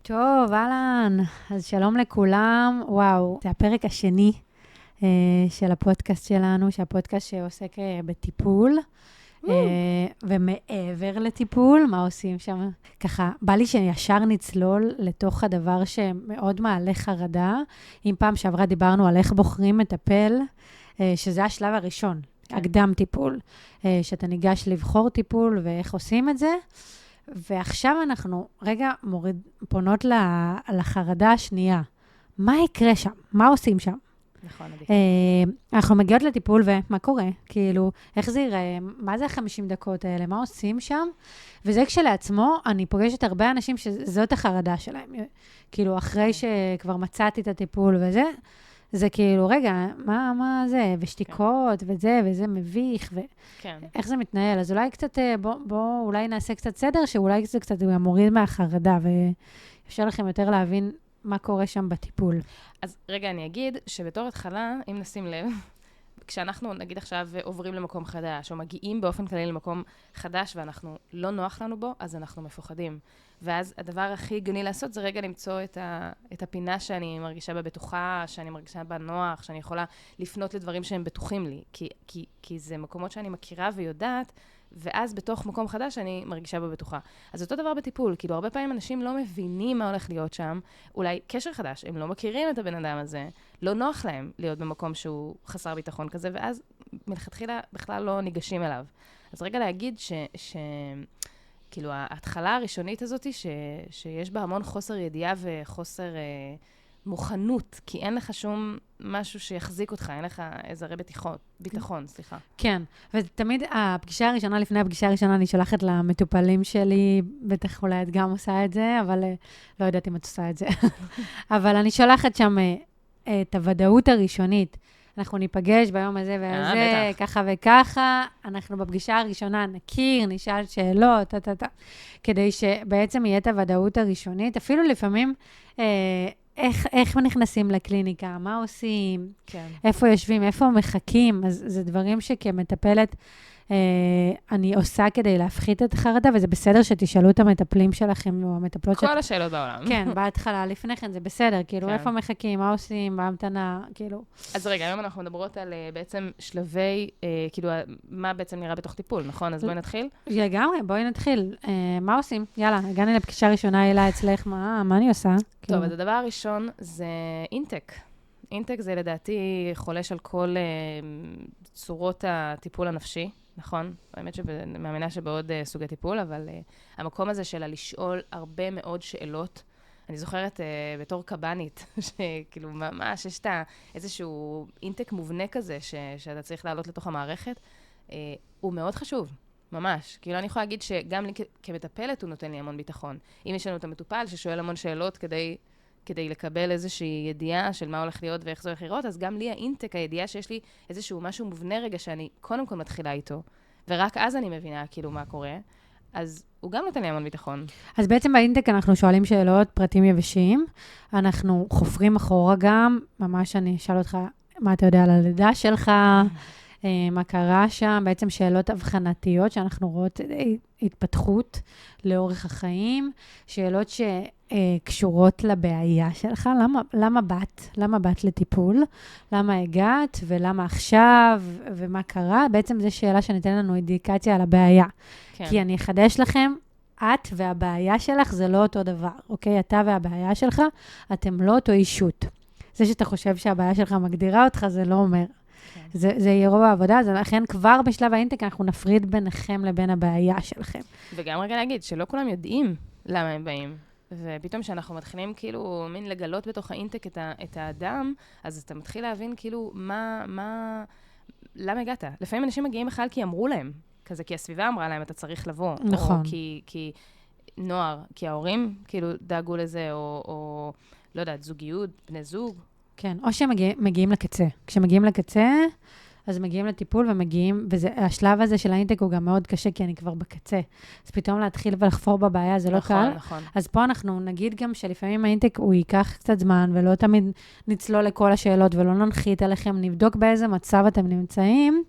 טוב, אהלן. אז שלום לכולם. וואו, זה הפרק השני של הפודקאסט שלנו, שהפודקאסט שעוסק בטיפול, ומעבר לטיפול, מה עושים שם? ככה, בא לי שישר נצלול לתוך הדבר שמאוד מעלה חרדה. אם פעם שעברה דיברנו על איך בוחרים מטפל, שזה השלב הראשון, הקדם טיפול, שאתה ניגש לבחור טיפול ואיך עושים את זה. ועכשיו אנחנו רגע פונות לחרדה השנייה. מה יקרה שם? מה עושים שם? נכון, עדיף. אנחנו מגיעות לטיפול ומה קורה? כאילו, איך זה ייראה? מה זה ה-50 דקות האלה? מה עושים שם? וזה כשלעצמו, אני פוגשת הרבה אנשים שזאת החרדה שלהם. כאילו, אחרי שכבר מצאתי את הטיפול וזה, זה כאילו, רגע, מה זה? ושתיקות, וזה מביך, איך זה מתנהל? אז אולי קצת, בוא אולי נעשה קצת סדר, שאולי זה קצת מוריד מהחרדה, ואפשר לכם יותר להבין מה קורה שם בטיפול. אז רגע, אני אגיד שבתור התחלה, אם נשים לב, כשאנחנו נגיד עכשיו עוברים למקום חדש, או מגיעים באופן כללי למקום חדש, ואנחנו לא נוח לנו בו, אז אנחנו מפוחדים. ואז הדבר הכי הגיוני לעשות זה רגע למצוא את הפינה שאני מרגישה בה בטוחה, שאני מרגישה בה נוח, שאני יכולה לפנות לדברים שהם בטוחים לי. כי זה מקומות שאני מכירה ויודעת, ואז בתוך מקום חדש אני מרגישה בה בטוחה. אז אותו דבר בטיפול, כאילו הרבה פעמים אנשים לא מבינים מה הולך להיות שם, אולי קשר חדש, הם לא מכירים את הבן אדם הזה, לא נוח להם להיות במקום שהוא חסר ביטחון כזה, ואז מלכתחילה בכלל לא ניגשים אליו. אז רגע להגיד כאילו ההתחלה הראשונית הזאת, שיש בה המון חוסר ידיעה וחוסר מוכנות, כי אין לך שום משהו שיחזיק אותך, אין לך איזה ביטחון, סליחה. כן, ותמיד הפגישה הראשונה, לפני הפגישה הראשונה, אני שולחת למטופלים שלי, בטח אולי את גם עושה את זה, אבל לא יודעת אם את עושה את זה. אבל אני שולחת שם את הוודאות הראשונית. אנחנו ניפגש ביום הזה והזה, ככה וככה, אנחנו בפגישה הראשונה נכיר, נשאל שאלות, כדי שבעצם יהיה את הוודאות הראשונית, אפילו לפעמים, איך נכנסים לקליניקה, מה עושים, כן. איפה יושבים, איפה מחכים, אז זה דברים שכמטפלת אני עושה כדי להפחית את החרדה, וזה בסדר שתשאלו את המטפלים שלכם, או המטפלות כל השאלות בעולם. כן, בהתחלה, לפני כן זה בסדר, כאילו, איפה מחכים, מה עושים, בהמתנה, כאילו. אז רגע, היום אנחנו מדברות על בעצם שלבי, כאילו, מה בעצם נראה בתוך טיפול, נכון? אז בואי נתחיל. לגמרי, בואי נתחיל. מה עושים? יאללה, הגענו לפגישה ראשונה, הילה אצלך, מה אני עושה? טוב, אז הדבר הראשון זה אינטק. אינטק זה לדעתי חולש על כל צורות הטיפול הנפשי, נכון? האמת שמאמינה שבעוד סוגי טיפול, אבל המקום הזה של לשאול הרבה מאוד שאלות, אני זוכרת בתור קבנית, שכאילו ממש יש איזשהו אינטק מובנה כזה, שאתה צריך לעלות לתוך המערכת, הוא מאוד חשוב, ממש. כאילו אני יכולה להגיד שגם לי כמטפלת הוא נותן לי המון ביטחון. אם יש לנו את המטופל ששואל המון שאלות כדי לקבל איזושהי ידיעה של מה הולך להיות ואיך זה הולך לראות, אז גם לי האינטק, הידיעה שיש לי איזשהו משהו מובנה רגע שאני קודם כל מתחילה איתו, ורק אז אני מבינה כאילו מה קורה, אז הוא גם נותן לי המון ביטחון. אז בעצם באינטק אנחנו שואלים שאלות, פרטים יבשים, אנחנו חופרים אחורה גם, ממש אני אשאל אותך מה אתה יודע על הלידה שלך, מה קרה שם, בעצם שאלות הבחנתיות שאנחנו רואות התפתחות לאורך החיים, שאלות שקשורות לבעיה שלך, למה באת לטיפול, למה הגעת ולמה עכשיו ומה קרה, בעצם זו שאלה שניתן לנו אינדיקציה על הבעיה. כן. כי אני אחדש לכם, את והבעיה שלך זה לא אותו דבר, אוקיי? אתה והבעיה שלך, אתם לא אותו אישות. זה שאתה חושב שהבעיה שלך מגדירה אותך, זה לא אומר. זה יהיה רוב העבודה, אז לכן כבר בשלב האינטק אנחנו נפריד ביניכם לבין הבעיה שלכם. וגם רגע להגיד שלא כולם יודעים למה הם באים, ופתאום שאנחנו מתחילים כאילו מין לגלות בתוך האינטק את האדם, אז אתה מתחיל להבין כאילו למה הגעת? לפעמים אנשים מגיעים בכלל כי אמרו להם, כזה כי הסביבה אמרה להם אתה צריך לבוא. נכון. או כי נוער, כי ההורים כאילו דאגו לזה, או לא יודעת, זוגיות, בני זוג. כן, או שמגיעים לקצה. כשמגיעים לקצה, אז מגיעים לטיפול ומגיעים, והשלב הזה של האינטק הוא גם מאוד קשה, כי אני כבר בקצה. אז פתאום להתחיל ולחפור בבעיה, זה לא קל. נכון. אז פה אנחנו נגיד גם שלפעמים האינטק הוא ייקח קצת זמן, ולא תמיד נצלול לכל השאלות, ולא ננחית עליכם, נבדוק באיזה מצב אתם נמצאים,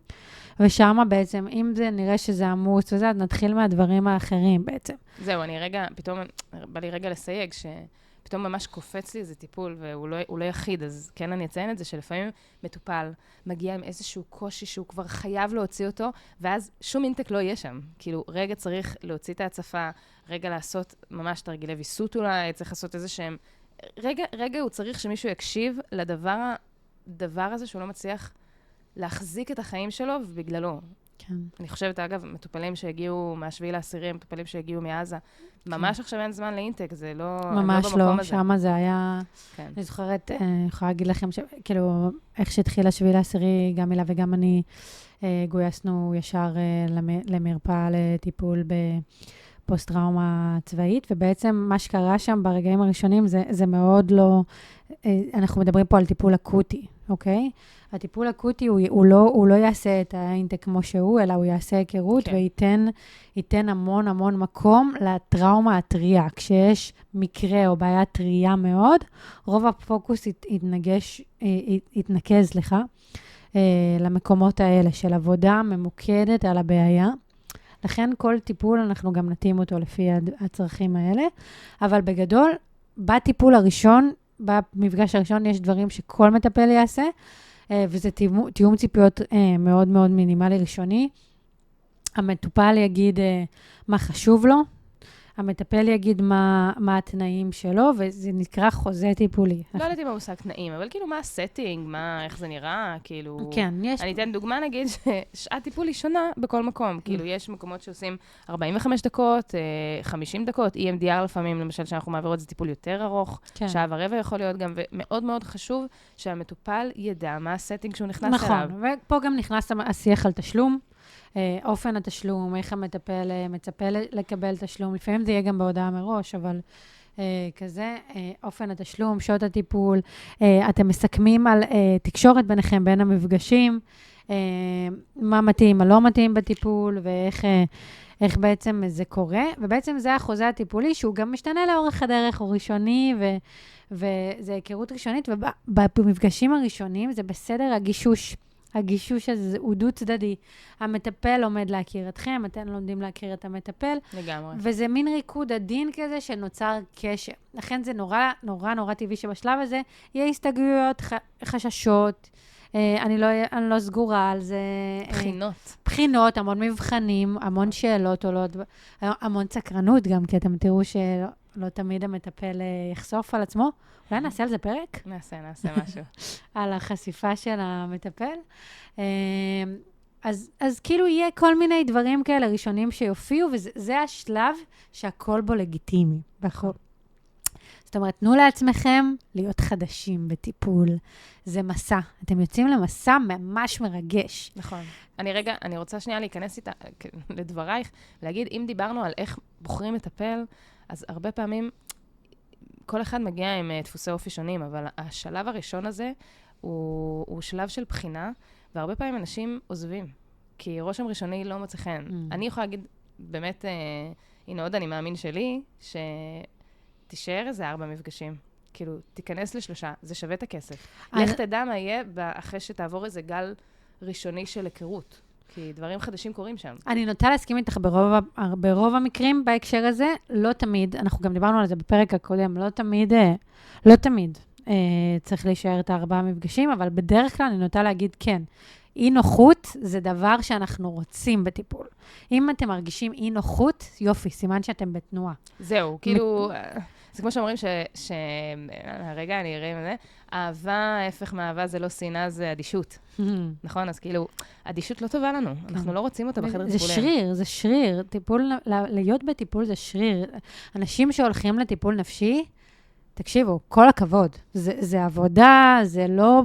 ושמה בעצם, אם זה נראה שזה עמוס וזה, אז נתחיל מהדברים האחרים בעצם. זהו, אני רגע, פתאום בא לי רגע לסייג פתאום ממש קופץ לי איזה טיפול, והוא לא יחיד, אז כן אני אציין את זה, שלפעמים מטופל מגיע עם איזשהו קושי שהוא כבר חייב להוציא אותו, ואז שום אינטק לא יהיה שם. כאילו, רגע צריך להוציא את ההצפה, רגע לעשות ממש תרגילי ויסות אולי, צריך לעשות איזה שהם... רגע הוא צריך שמישהו יקשיב לדבר הזה שהוא לא מצליח להחזיק את החיים שלו, ובגללו. כן. אני חושבת, אגב, מטופלים שהגיעו מהשביעי לעשירי, מטופלים שהגיעו מעזה, ממש עכשיו אין זמן לאינטק, זה לא במקום הזה. ממש לא, שמה זה היה... אני זוכרת, יכולה להגיד לכם, כאילו, איך שהתחיל השביעי לעשירי, גם מילה וגם אני גויסנו ישר למרפאה לטיפול בפוסט-טראומה צבאית, ובעצם מה שקרה שם ברגעים הראשונים, זה מאוד לא... אנחנו מדברים פה על טיפול אקוטי, אוקיי? הטיפול אקוטי הוא לא יעשה את האינטק כמו שהוא, אלא הוא יעשה היכרות, כן. וייתן המון המון מקום לטראומה הטריה. כשיש מקרה או בעיה טריה מאוד, רוב הפוקוס יתנקז למקומות האלה של עבודה ממוקדת על הבעיה. לכן כל טיפול אנחנו גם נתאים אותו לפי הצרכים האלה, אבל בגדול, בטיפול הראשון, במפגש הראשון יש דברים שכל מטפל יעשה, וזה תיאום ציפיות מאוד מאוד מינימלי ראשוני. המטופל יגיד מה חשוב לו, המטפל יגיד מה התנאים שלו, וזה נקרא חוזה טיפולי. לא יודעת אם הוא עושה תנאים, אבל כאילו מה הסטינג, איך זה נראה, כאילו... כן, יש... אני אתן דוגמה, נגיד, ששעת טיפול היא שונה בכל מקום. כאילו, יש מקומות שעושים 45 דקות, 50 דקות, EMDR לפעמים, למשל, שאנחנו מעבירות, זה טיפול יותר ארוך, שעה ורבע יכול להיות גם, ומאוד מאוד חשוב שהמטופל ידע מה הסטינג שהוא נכנס אליו. נכון, ופה גם נכנס השיח על תשלום. אופן התשלום, איך המטפל מצפה לקבל תשלום, לפעמים זה יהיה גם בהודעה מראש, אבל כזה, אופן התשלום, שעות הטיפול, אתם מסכמים על תקשורת ביניכם, בין המפגשים, מה מתאים, מה לא מתאים בטיפול, ואיך בעצם זה קורה, ובעצם זה החוזה הטיפולי, שהוא גם משתנה לאורך הדרך, הוא ראשוני, וזה היכרות ראשונית, ובמפגשים הראשונים זה בסדר הגישוש הזה הוא דו צדדי. המטפל לומד להכיר אתכם, אתם לומדים להכיר את המטפל. לגמרי. וזה מין ריקוד עדין כזה שנוצר קשר. לכן זה נורא, נורא, נורא טבעי שבשלב הזה יהיה הסתגלויות, חששות, אני לא סגורה על זה. בחינות, המון מבחנים, המון שאלות עולות, המון סקרנות גם, כי אתם תראו שלא תמיד המטפל יחשוף על עצמו. אולי נעשה על זה פרק? נעשה משהו. על החשיפה של המטפל. אז כאילו יהיה כל מיני דברים כאלה ראשונים שיופיעו, וזה השלב שהכל בו לגיטימי. זאת אומרת, תנו לעצמכם להיות חדשים בטיפול. זה מסע. אתם יוצאים למסע ממש מרגש. נכון. אני רוצה שנייה להיכנס איתה לדברייך, להגיד, אם דיברנו על איך בוחרים מטפל, אז הרבה פעמים כל אחד מגיע עם דפוסי אופי שונים, אבל השלב הראשון הזה הוא שלב של בחינה, והרבה פעמים אנשים עוזבים, כי רושם ראשוני לא מוצא חן. אני יכולה להגיד, באמת, הנה עוד אני מאמין שלי, שתישאר איזה 4 מפגשים. כאילו, תיכנס ל3, זה שווה את הכסף. לך תדע מה יהיה אחרי שתעבור איזה גל ראשוני של היכרות. כי דברים חדשים קורים שם. אני נוטה להסכים איתך ברוב המקרים בהקשר הזה, לא תמיד, אנחנו גם דיברנו על זה בפרק הקודם, לא תמיד צריך להישאר את 4 מפגשים, אבל בדרך כלל אני נוטה להגיד כן. אי נוחות זה דבר שאנחנו רוצים בטיפול. אם אתם מרגישים אי נוחות, יופי, סימן שאתם בתנועה. זהו, כאילו, זה כמו שאומרים רגע, אני אראה עם זה, אהבה, ההפך מאהבה זה לא שנאה, זה אדישות. נכון? אז כאילו, אדישות לא טובה לנו. אנחנו לא רוצים אותה בחדר טיפולים. זה שריר. להיות בטיפול זה שריר. אנשים שהולכים לטיפול נפשי, תקשיבו, כל הכבוד. זה עבודה, זה לא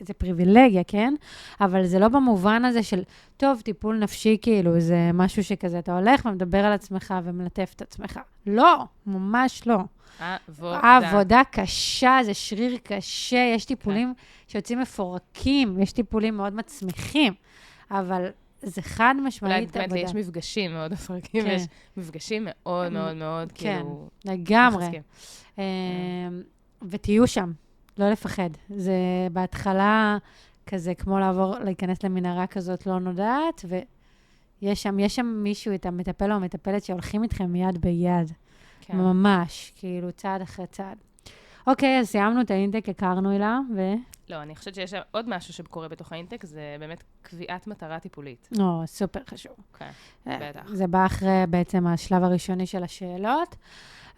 זה פריבילגיה, כן? אבל זה לא במובן הזה של, טוב, טיפול נפשי כאילו, זה משהו שכזה, אתה הולך ומדבר על עצמך ומלטף את עצמך. לא, ממש לא. עבודה קשה, זה שריר קשה, יש טיפולים שיוצאים מפורקים, יש טיפולים מאוד מצמיחים, אבל זה חד משמעית עבודה. יש מפגשים מאוד מפורקים, ויש מפגשים מאוד מאוד מאוד, כאילו... כן, לגמרי. ותהיו שם, לא לפחד. זה בהתחלה כזה, כמו להיכנס למנהרה כזאת לא נודעת, ויש שם מישהו, את המטפל או המטפלת שהולכים איתכם יד ביד. כן. ממש, כאילו, צעד אחרי צעד. אוקיי, אז סיימנו את האינטק, הכרנו אלה, לא, אני חושבת שיש עוד משהו שקורה בתוך האינטק, זה באמת קביעת מטרה טיפולית. סופר חשוב. כן, בטח. זה בא אחרי בעצם השלב הראשוני של השאלות,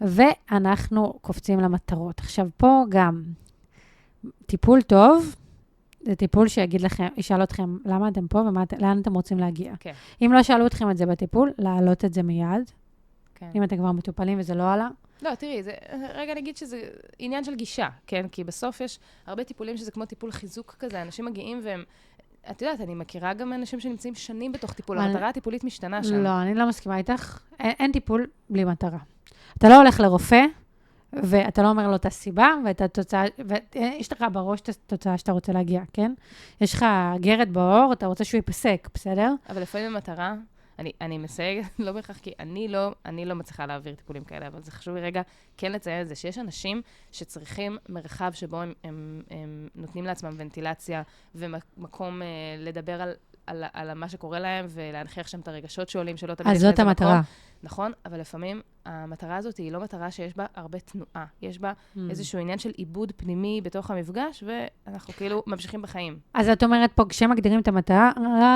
ואנחנו קופצים למטרות. עכשיו, פה גם טיפול טוב, זה טיפול ישאל אתכם למה אתם פה ולאן אתם רוצים להגיע. כן. אם לא שאלו אתכם את זה בטיפול, להעלות את זה מיד. כן. אם אתם כבר מטופלים וזה לא עלה. לא, תראי, רגע נגיד שזה עניין של גישה, כן? כי בסוף יש הרבה טיפולים שזה כמו טיפול חיזוק כזה, אנשים מגיעים והם... את יודעת, אני מכירה גם אנשים שנמצאים שנים בתוך טיפול, המטרה הטיפולית משתנה שם. לא, אני לא מסכימה איתך. אין טיפול בלי מטרה. אתה לא הולך לרופא, ואתה לא אומר לו את הסיבה, ויש לך בראש את התוצאה שאתה רוצה להגיע, כן? יש לך גרד בעור, אתה רוצה שהוא ייפסק, בסדר? אבל לפעמים המטרה, אני מסייגת, לא בהכרח, כי אני לא מצליחה להעביר טיפולים כאלה, אבל זה חשוב לי רגע כן לציין את זה, שיש אנשים שצריכים מרחב שבו הם נותנים לעצמם ונטילציה, ומקום לדבר על מה שקורה להם, ולהנחיח שם את הרגשות שעולים, שלא תמיד אז זאת המטרה. נכון, אבל לפעמים המטרה הזאת היא לא מטרה שיש בה הרבה תנועה. יש בה איזשהו עניין של עיבוד פנימי בתוך המפגש, ואנחנו כאילו ממשיכים בחיים. אז את אומרת פה, כשמגדירים את המטרה,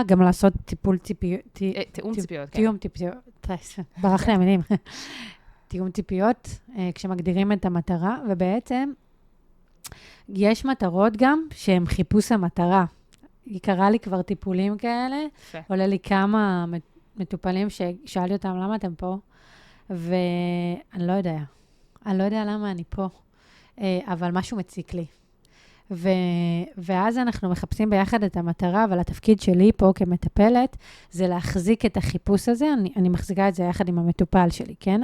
גם לעשות טיפול ציפיות. תיאום ציפיות, כן. תיאום ציפיות. ברח לי המילים. תיאום ציפיות, כשמגדירים את המטרה, ובעצם יש מטרות גם שהן חיפוש המטרה. היא קראה לי כבר טיפולים כאלה, עולה לי כמה מטופלים ששאלתי אותם למה אתם פה, ואני לא יודע. אני לא יודע למה אני פה, אבל משהו מציק לי. ואז אנחנו מחפשים ביחד את המטרה, אבל התפקיד שלי פה כמטפלת, זה להחזיק את החיפוש הזה, אני מחזיקה את זה יחד עם המטופל שלי, כן?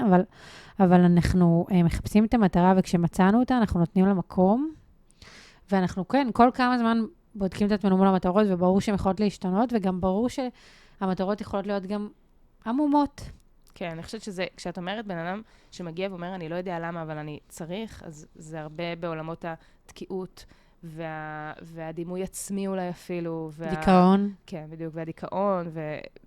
אבל אנחנו מחפשים את המטרה, וכשמצאנו אותה, אנחנו נותנים לה מקום, ואנחנו כן, כל כמה זמן בודקים את עצמנו מול המטרות, וברור שהן יכולות להשתנות, וגם ברור שהמטרות יכולות להיות גם עמומות. כן, אני חושבת שזה, כשאת אומרת בן אדם שמגיע ואומר, אני לא יודע למה, אבל אני צריך, אז זה הרבה בעולמות התקיעות, והדימוי עצמי אולי אפילו. דיכאון. כן, בדיוק, והדיכאון,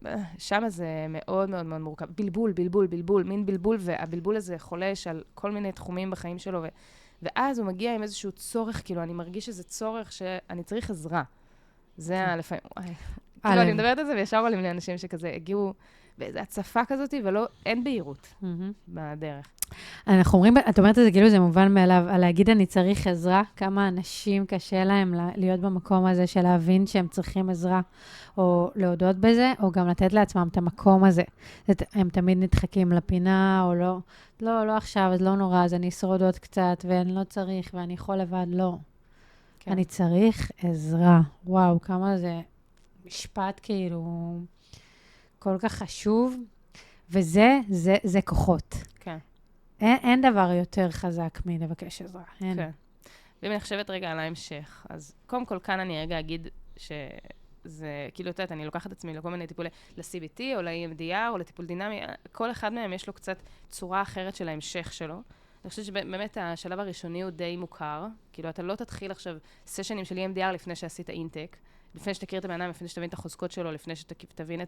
ושם זה מאוד מאוד מאוד מורכב. בלבול, מין בלבול, והבלבול הזה חולש על כל מיני תחומים בחיים שלו, ואז הוא מגיע עם איזשהו צורך, כאילו, אני מרגיש שזה צורך שאני צריך עזרה. זה לפעמים, כאילו, אני מדברת על זה, וישר עולים לי אנשים שכזה הגיעו באיזו הצפה כזאת, אין בהירות בדרך. אנחנו אומרים, את אומרת את זה כאילו זה מובן מאליו, על להגיד אני צריך עזרה, כמה אנשים קשה להם להיות במקום הזה של להבין שהם צריכים עזרה, או להודות בזה, או גם לתת לעצמם את המקום הזה. הם תמיד נדחקים לפינה, או לא, לא עכשיו, אז לא נורא, אז אני אשרוד עוד קצת, ואני לא צריך, ואני יכול לבד, לא. כן. אני צריך עזרה. וואו, כמה זה משפט כאילו כל כך חשוב, וזה כוחות. כן. אין דבר יותר חזק מלבקש עזרה. אין. כן. ואם אני חושבת רגע על ההמשך, אז קודם כל כאן אני רגע אגיד שזה, כאילו, יודעת, אני לוקחת את עצמי לכל מיני טיפולי, ל-CBT או ל-EMDR או לטיפול דינמי, כל אחד מהם יש לו קצת צורה אחרת של ההמשך שלו. אני חושבת שבאמת השלב הראשוני הוא די מוכר, כאילו, אתה לא תתחיל עכשיו סשנים של EMDR לפני שעשית אינטק, לפני שתכיר את הבן אדם, לפני שתבין את החוזקות שלו, לפני שתבין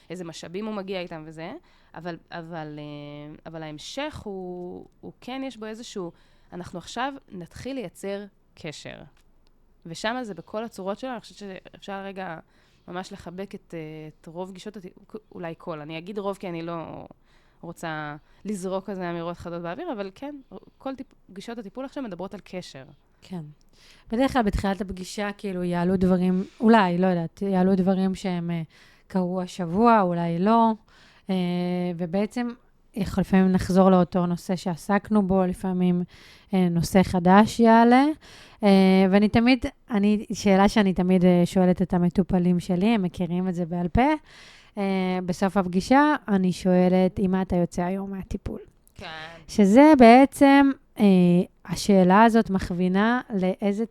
איזה משאבים הוא מגיע איתם וזה, אבל ההמשך הוא כן יש בו איזשהו, אנחנו עכשיו נתחיל לייצר קשר. ושם זה בכל הצורות שלו, אני חושבת שאפשר רגע ממש לחבק את רוב גישות, אולי כל, אני אגיד רוב כי אני לא רוצה לזרוק כזה אמירות חדות באוויר, אבל כן, כל גישות הטיפול עכשיו מדברות על קשר. כן. בדרך כלל בתחילת הפגישה, כאילו, יעלו דברים, אולי, לא יודעת, יעלו דברים שהם קרו השבוע, אולי לא, ובעצם, לפעמים נחזור לאותו נושא שעסקנו בו, לפעמים נושא חדש יעלה, ואני תמיד, שאלה שאני תמיד שואלת את המטופלים שלי, הם מכירים את זה בעל פה, בסוף הפגישה, אני שואלת, אם אתה יוצא היום מהטיפול. כן. שזה בעצם, השאלה הזאת מכווינה לאיזה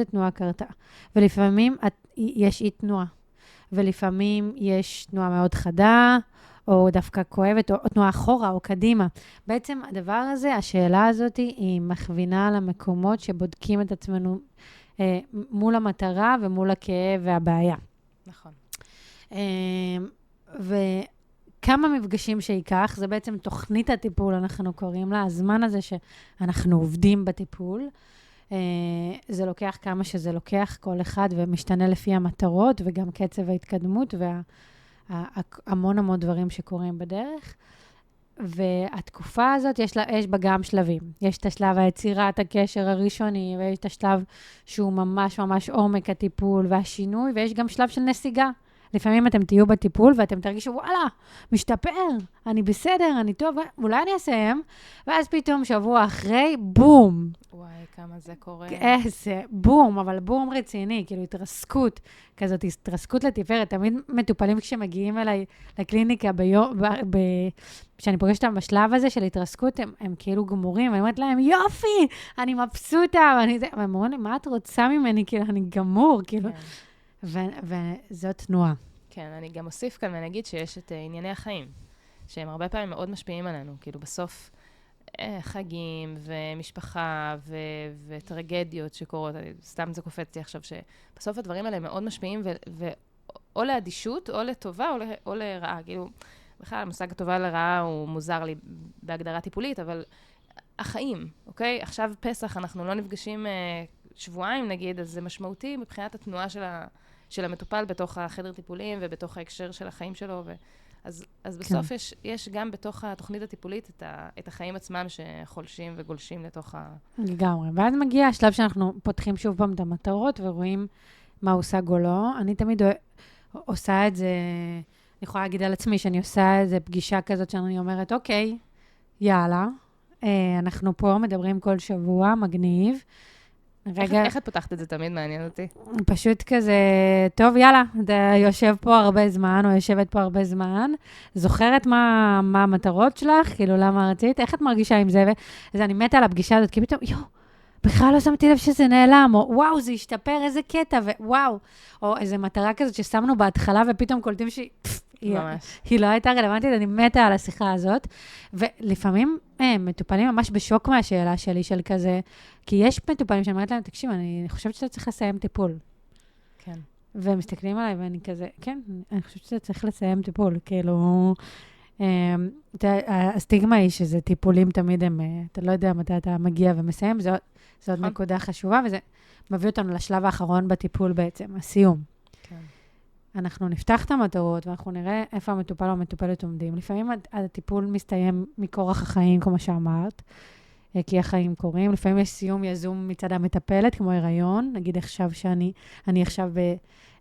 תנועה קרתה. ולפעמים יש אי תנועה, ולפעמים יש תנועה מאוד חדה, או דווקא כואבת, או תנועה אחורה, או קדימה. בעצם הדבר הזה, השאלה הזאת, היא מכווינה למקומות שבודקים את עצמנו מול המטרה ומול הכאב והבעיה. נכון. כמה מפגשים שיקח, זה בעצם תוכנית הטיפול, אנחנו קוראים לה, הזמן הזה שאנחנו עובדים בטיפול, זה לוקח כמה שזה לוקח כל אחד, ומשתנה לפי המטרות, וגם קצב ההתקדמות, והמון המון דברים שקורים בדרך. והתקופה הזאת, יש בה גם שלבים. יש את השלב היצירת הקשר הראשוני, ויש את השלב שהוא ממש ממש עומק הטיפול והשינוי, ויש גם שלב של נסיגה. לפעמים אתם תהיו בטיפול, ואתם תרגישו, וואלה, משתפר, אני בסדר, אני טוב, אולי אני אסיים, ואז פתאום שבוע אחרי, בום. וואי, כמה זה קורה. איזה בום, אבל בום רציני, כאילו התרסקות, כזאת התרסקות לתפארת. תמיד מטופלים כשמגיעים אליי לקליניקה כשאני פוגשת אותם בשלב הזה של התרסקות, הם כאילו גמורים, ואני אומרת להם, יופי, אני מבסוטה, והם אומרים לי, מה את רוצה ממני? כאילו, אני גמור, כאילו. וזאת תנועה. כן, אני גם אוסיף כאן ואני אגיד שיש את ענייני החיים, שהם הרבה פעמים מאוד משפיעים עלינו, כאילו בסוף חגים ומשפחה וטרגדיות שקורות, סתם זה קופץ לי עכשיו, שבסוף הדברים האלה מאוד משפיעים, או לאדישות, או לטובה, או לרעה, כאילו, בכלל המושג הטובה לרעה הוא מוזר לי בהגדרה טיפולית, אבל החיים, אוקיי? עכשיו פסח, אנחנו לא נפגשים שבועיים נגיד, אז זה משמעותי מבחינת התנועה של המטופל בתוך החדר טיפולים ובתוך ההקשר של החיים שלו. אז בסוף יש גם בתוך התוכנית הטיפולית את החיים עצמם שחולשים וגולשים לתוך לגמרי. ואז מגיע השלב שאנחנו פותחים שוב פעם את המטרות ורואים מה הושג או לא. אני תמיד עושה את זה, אני יכולה להגיד על עצמי שאני עושה איזו פגישה כזאת שאני אומרת, אוקיי, יאללה, אנחנו פה מדברים כל שבוע, מגניב. איך את פותחת את זה? תמיד מעניין אותי. פשוט כזה, טוב, יאללה, אתה יושב פה הרבה זמן, או יושבת פה הרבה זמן, זוכרת מה המטרות שלך, כאילו, למה רצית, איך את מרגישה עם זה? אז אני מתה על הפגישה הזאת, כי פתאום, בכלל לא שמתי לב שזה נעלם, או וואו, זה השתפר, איזה קטע, ווואו, או איזו מטרה כזאת ששמנו בהתחלה, ופתאום קולטים היא לא הייתה רלוונטית, אני מתה על השיחה הזאת, ולפעמים מטופלים ממש בשוק מהשאלה שלי, של כזה, כי יש מטופלים שאני אומרת להם, תקשיב, אני חושבת שאתה צריך לסיים טיפול. כן. והם מסתכלים עליי, ואני כזה, כן, אני חושבת שאתה צריך לסיים טיפול, כאילו, הסטיגמה היא שזה טיפולים תמיד הם, אתה לא יודע מתי אתה מגיע ומסיים, זו עוד נקודה חשובה, וזה מביא אותנו לשלב האחרון בטיפול בעצם, הסיום. כן. אנחנו נפתח את המטרות, ואנחנו נראה איפה המטופל או המטופלת עומדים. לפעמים הטיפול מסתיים מכורח החיים, כמו שאמרת, כי החיים קורים. לפעמים יש סיום יזום מצד המטפלת, כמו הריון. נגיד עכשיו אני עכשיו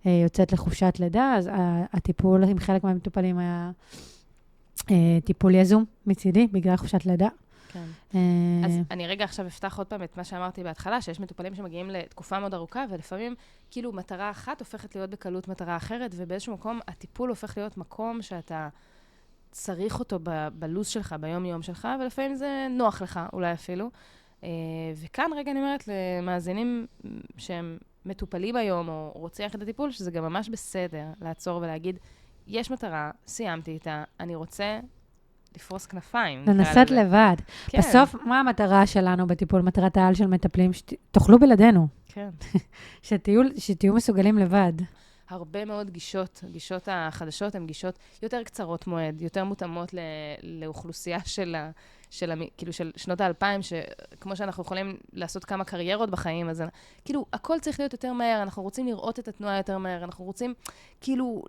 יוצאת לחופשת לידה, אז הטיפול עם חלק מהמטופלים היה טיפול יזום מצידי, בגלל חופשת לידה. כן. אז אני רגע עכשיו אפתח עוד פעם את מה שאמרתי בהתחלה, שיש מטופלים שמגיעים לתקופה מאוד ארוכה, ולפעמים כאילו מטרה אחת הופכת להיות בקלות מטרה אחרת, ובאיזשהו מקום הטיפול הופך להיות מקום שאתה צריך אותו בלוז שלך, ביום-יום שלך, ולפעמים זה נוח לך, אולי אפילו. וכאן רגע אני אומרת למאזינים שהם מטופלים היום, או רוצים ללכת לטיפול, שזה גם ממש בסדר לעצור ולהגיד, יש מטרה, סיימתי איתה, אני רוצה לפרוס כנפיים. לנסות לבד. כן. בסוף, מה המטרה שלנו בטיפול? מטרת העל של מטפלים? תאכלו בלעדינו. כן. שתהיו מסוגלים לבד. הרבה מאוד גישות החדשות הן גישות יותר קצרות מועד, יותר מותאמות לאוכלוסייה כאילו של שנות ה-2000, שכמו שאנחנו יכולים לעשות כמה קריירות בחיים, אז כאילו הכל צריך להיות יותר מהר, אנחנו רוצים לראות את התנועה יותר מהר, אנחנו רוצים כאילו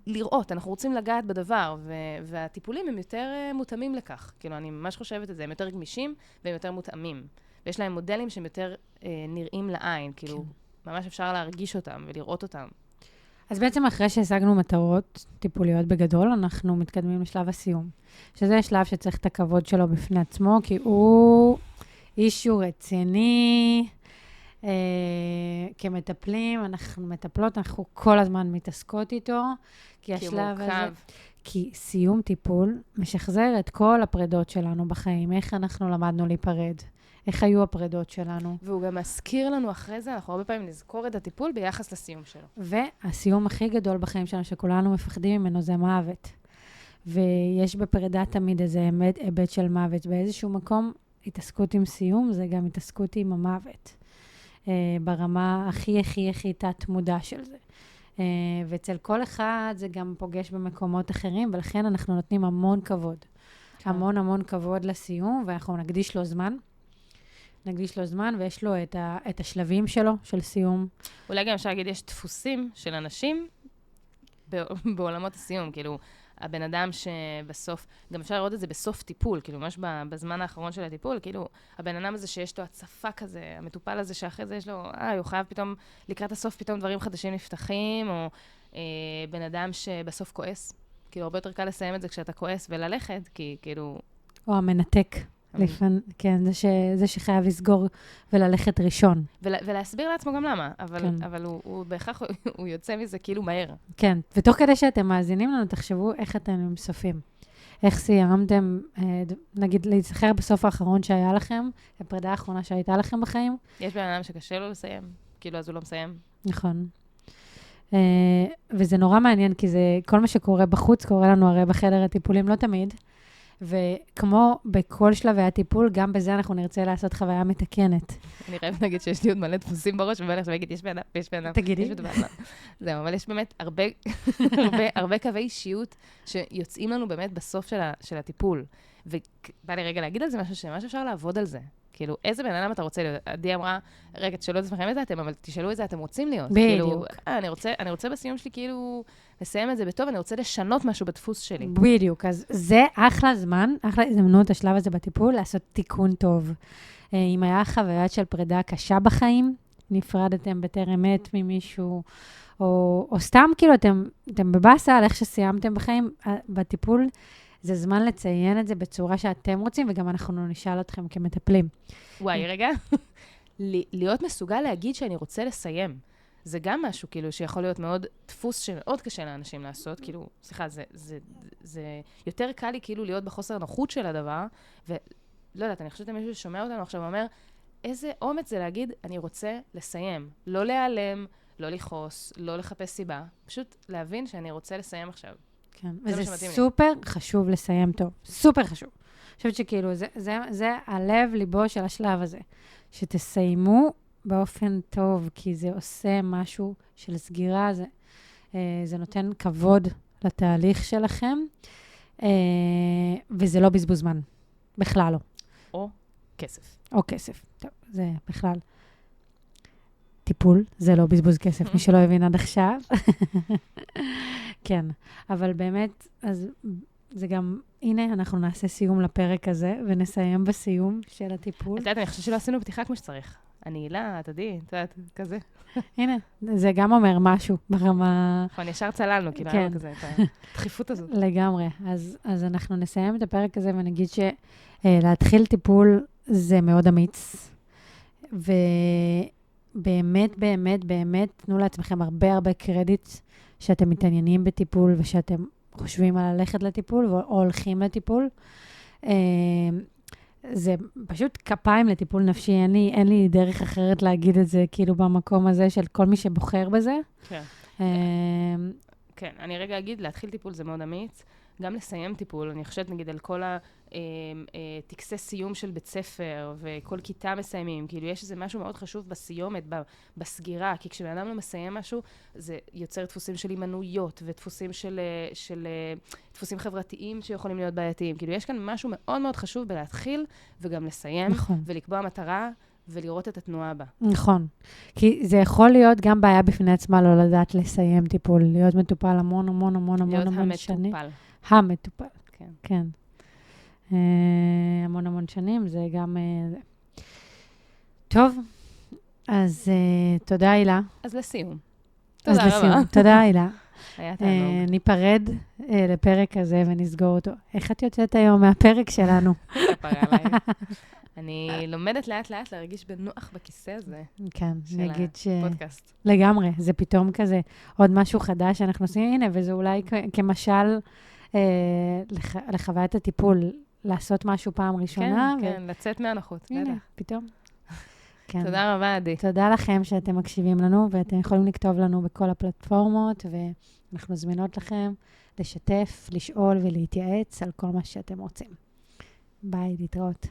לראות, אנחנו רוצים לגעת בדבר, והטיפולים הם יותר מותאמים לכך. כאילו אני ממש חושבת את זה, הם יותר גמישים והם יותר מותאמים. ויש להם מודלים שהם יותר נראים לעין, כאילו ממש אפשר להרגיש אותם ולראות אותם. אז בעצם אחרי שהשגנו מטרות טיפוליות בגדול, אנחנו מתקדמים לשלב הסיום. שזה שלב שצריך את הכבוד שלו בפני עצמו, כי הוא אישו רציני, כמטפלים, אנחנו מטפלות, אנחנו כל הזמן מתעסקות איתו, כי השלב הזה, כי סיום טיפול משחזר את כל הפרדות שלנו בחיים, איך אנחנו למדנו להיפרד. איך היו הפרדות שלנו. והוא גם מזכיר לנו אחרי זה, אנחנו הרבה פעמים נזכור את הטיפול ביחס לסיום שלו. והסיום הכי גדול בחיים שלנו, שכולנו מפחדים ממנו, זה מוות. ויש בפרידה תמיד איזה היבט של מוות. באיזשהו מקום, התעסקות עם סיום, זה גם התעסקות עם המוות. ברמה הכי תת מודע של זה. ואצל כל אחד זה גם פוגש במקומות אחרים, ולכן אנחנו נותנים המון כבוד. המון המון כבוד לסיום, ואנחנו נקדיש לו זמן. ויש לו את השלבים שלו, של סיום. אולי גם אפשר להגיד, יש דפוסים של אנשים בעולמות הסיום, כאילו, הבן אדם שבסוף, גם אפשר לראות את זה בסוף טיפול, כאילו, ממש בזמן האחרון של הטיפול, כאילו, הבן אדם הזה שיש לו הצפה כזה, המטופל הזה שאחרי זה יש לו, הוא חייב פתאום, לקראת הסוף פתאום דברים חדשים נפתחים, או בן אדם שבסוף כועס. כאילו, הרבה יותר קל לסיים את זה כשאתה כועס וללכת, כי כאילו... או המנתק. כן, זה שחייב לסגור וללכת ראשון. ולהסביר לעצמו גם למה, אבל הוא בהכרח, הוא יוצא מזה כאילו מהר. כן, ותוך כדי שאתם מאזינים לנו, תחשבו איך אתם מסופים. איך סיימתם, נגיד, להיזכר בסוף האחרון שהיה לכם, הפרידה האחרונה שהייתה לכם בחיים. יש בן אדם שקשה לו לסיים, כאילו אז הוא לא מסיים. נכון. וזה נורא מעניין, כי זה, כל מה שקורה בחוץ קורה לנו הרי בחדר הטיפולים, לא תמיד. וכמו בכל שלבי הטיפול, גם בזה אנחנו נרצה לעשות חוויה מתקנת. אני חייבת להגיד שיש לי עוד מלא דפוסים בראש, ובאלך להגיד, יש בן אדם. תגידי. זהו, אבל יש באמת הרבה קווי אישיות שיוצאים לנו באמת בסוף של הטיפול. ובא לי רגע להגיד על זה משהו שממש אפשר לעבוד על זה. כאילו, איזה בן אדם אתה רוצה להיות? עדי אמרה, רגע, תשאלו את עצמכם את זה אתם, אבל תשאלו את זה אתם רוצים להיות. בדיוק. אני רוצה בסיום שלי כאילו לסיים את זה בטוב, אני רוצה לשנות משהו בדפוס שלי. בדיוק, אז זה אחלה זמן, אחלה הזדמנות השלב הזה בטיפול, לעשות תיקון טוב. אם היה חוויית של פרידה קשה בחיים, נפרדתם בטרם מת ממישהו, או סתם כאילו אתם בבאסה על איך שסיימתם בחיים, בטיפול, זה זמן לציין את זה בצורה שאתם רוצים, וגם אנחנו נשאל אתכם כמטפלים. וואי, רגע. להיות מסוגל להגיד שאני רוצה לסיים. זה גם משהו, כאילו, שיכול להיות מאוד דפוס שמאוד קשה לאנשים לעשות. כאילו, סליחה, זה יותר קל לי כאילו להיות בחוסר נוחות של הדבר, ולא יודעת, אני חושבת שמישהו ששומע אותנו עכשיו ואומר, איזה אומץ זה להגיד, אני רוצה לסיים. לא להיעלם, לא לכעוס, לא לחפש סיבה. פשוט להבין שאני רוצה לסיים עכשיו. כן, וזה סופר חשוב לסיים טוב. סופר חשוב. אני חושבת שכאילו, זה הלב ליבו של השלב הזה. שתסיימו באופן טוב, כי זה עושה משהו של סגירה, זה נותן כבוד לתהליך שלכם, וזה לא בזבוז זמן. בכלל לא. או כסף. או כסף. טוב, זה בכלל. טיפול, זה לא בזבוז כסף, מי שלא הבין עד עכשיו. כן, אבל באמת, אז זה גם, הנה, אנחנו נעשה סיום לפרק הזה, ונסיים בסיום של הטיפול. את יודעת, אני חושבת שלא עשינו פתיחה כמו שצריך. אני הילה, תדעי, את יודעת, כזה. הנה, זה גם אומר משהו ברמה... נכון, ישר צללנו, כאילו, היה כזה, את הדחיפות הזאת. לגמרי. אז אנחנו נסיים את הפרק הזה, ונגיד שלהתחיל טיפול זה מאוד אמיץ, ובאמת, באמת, באמת, תנו לעצמכם הרבה קרדיט שאתם מתעניינים בטיפול, ושאתם חושבים על ללכת לטיפול, או הולכים לטיפול. זה פשוט כפיים לטיפול נפשי, אין לי דרך אחרת להגיד את זה, כאילו במקום הזה של כל מי שבוחר בזה. כן. כן, אני רגע אגיד, להתחיל טיפול זה מאוד אמיץ, גם לסיים טיפול, אני חושבת נגיד על כל טקסי סיום של בית ספר, וכל כיתה מסיימים, כאילו יש איזה משהו מאוד חשוב בסיומת, בסגירה, כי כשבן אדם לא מסיים משהו, זה יוצר דפוסים של אימנויות, ודפוסים של דפוסים חברתיים שיכולים להיות בעייתיים, כאילו יש כאן משהו מאוד מאוד חשוב בלהתחיל, וגם לסיים, נכון. ולקבוע מטרה, ולראות את התנועה הבאה. נכון. כי זה יכול להיות גם בעיה בפני עצמה לא לדעת לסיים טיפול, להיות מטופל המון שנים. להיות המטופל. כן. כן. המון שנים, זה גם... טוב, אז תודה, הילה. אז לסיום. תודה רבה. תודה, הילה. היה תענוג. ניפרד לפרק הזה ונסגור אותו. איך את יוצאת היום מהפרק שלנו? אני לומדת לאט להרגיש בנוח בכיסא הזה. כן, נגיד ש... של הפודקאסט. לגמרי, זה פתאום כזה עוד משהו חדש שאנחנו עושים, הנה, וזה אולי כמשל לחוויית הטיפול, לעשות משהו פעם ראשונה. כן, לצאת מהנוחות. הנה, פתאום. תודה רבה, עדי. תודה לכם שאתם מקשיבים לנו, ואתם יכולים לכתוב לנו בכל הפלטפורמות, ואנחנו זמינות לכם לשתף, לשאול ולהתייעץ על כל מה שאתם רוצים. ביי, להתראות.